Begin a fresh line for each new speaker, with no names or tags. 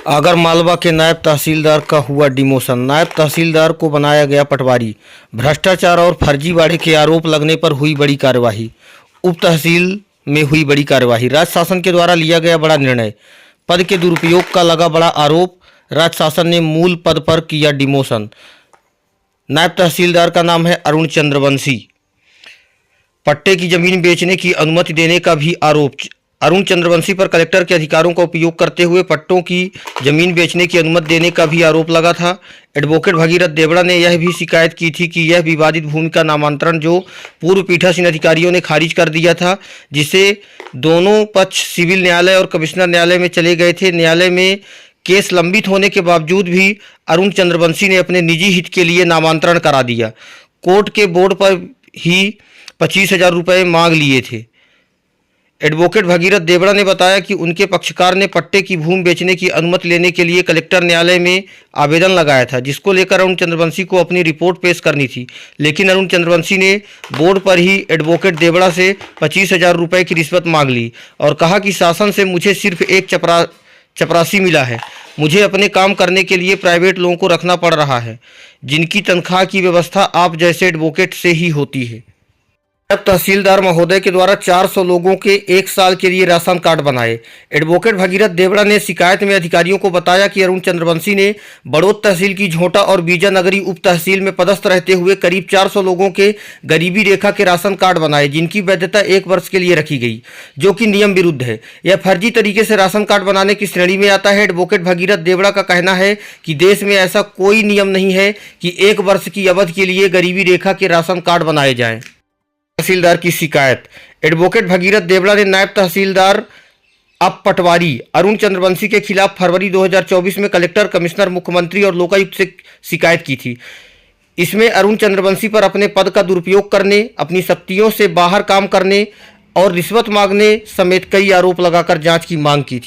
आगर मालवा के नायब तहसीलदार का हुआ डिमोशन। नायब तहसीलदार को बनाया गया पटवारी। भ्रष्टाचार और फर्जीवाड़े के आरोप लगने पर हुई बड़ी कार्यवाही। उप तहसील में हुई बड़ी कार्यवाही। राज्य शासन के द्वारा लिया गया बड़ा निर्णय। पद के दुरुपयोग का लगा बड़ा आरोप। राज्य शासन ने मूल पद पर किया डिमोशन। नायब तहसीलदार का नाम है अरुण चंद्रवंशी। पट्टे की जमीन बेचने की अनुमति देने का भी आरोप। अरुण चंद्रवंशी पर कलेक्टर के अधिकारों का उपयोग करते हुए पट्टों की जमीन बेचने की अनुमति देने का भी आरोप लगा था। एडवोकेट भगीरथ देवड़ा ने यह भी शिकायत की थी कि यह विवादित भूमि का नामांतरण जो पूर्व पीठासीन अधिकारियों ने खारिज कर दिया था, जिसे दोनों पक्ष सिविल न्यायालय और कमिश्नर न्यायालय में चले गए थे। न्यायालय में केस लंबित होने के बावजूद भी अरुण चंद्रवंशी ने अपने निजी हित के लिए नामांतरण करा दिया। कोर्ट के बोर्ड पर ही 25,000 रुपये मांग लिए थे। एडवोकेट भगीरथ देवड़ा ने बताया कि उनके पक्षकार ने पट्टे की भूमि बेचने की अनुमति लेने के लिए कलेक्टर न्यायालय में आवेदन लगाया था, जिसको लेकर अरुण चंद्रवंशी को अपनी रिपोर्ट पेश करनी थी। लेकिन अरुण चंद्रवंशी ने बोर्ड पर ही एडवोकेट देवड़ा से 25,000 रुपये की रिश्वत मांग ली और कहा कि शासन से मुझे सिर्फ एक चपरासी मिला है। मुझे अपने काम करने के लिए प्राइवेट लोगों को रखना पड़ रहा है, जिनकी तनख्वाह की व्यवस्था आप जैसे एडवोकेट से ही होती है। नायब तहसीलदार महोदय के द्वारा 400 लोगों के 1 साल के लिए राशन कार्ड बनाए। एडवोकेट भगीरथ देवड़ा ने शिकायत में अधिकारियों को बताया कि अरुण चंद्रवंशी ने बड़ौद तहसील की झोंटा और बीजा नगरी उप तहसील में पदस्थ रहते हुए करीब 400 लोगों के गरीबी रेखा के राशन कार्ड बनाए, जिनकी वैधता 1 वर्ष के लिए रखी गई, जो कि नियम विरुद्ध है। यह फर्जी तरीके से राशन कार्ड बनाने की श्रेणी में आता है। एडवोकेट भगीरथ देवड़ा का कहना है कि देश में ऐसा कोई नियम नहीं है कि 1 वर्ष की अवधि के लिए गरीबी रेखा के राशन कार्ड बनाए जाएं। तहसीलदार की शिकायत। एडवोकेट भगीरथ देवड़ा ने नायब तहसीलदार अब पटवारी अरुण चंद्रवंशी के खिलाफ फरवरी 2024 में कलेक्टर, कमिश्नर, मुख्यमंत्री और लोकायुक्त से शिकायत की थी। इसमें अरुण चंद्रवंशी पर अपने पद का दुरुपयोग करने, अपनी शक्तियों से बाहर काम करने और रिश्वत मांगने समेत कई आरोप लगाकर जांच की मांग की थी।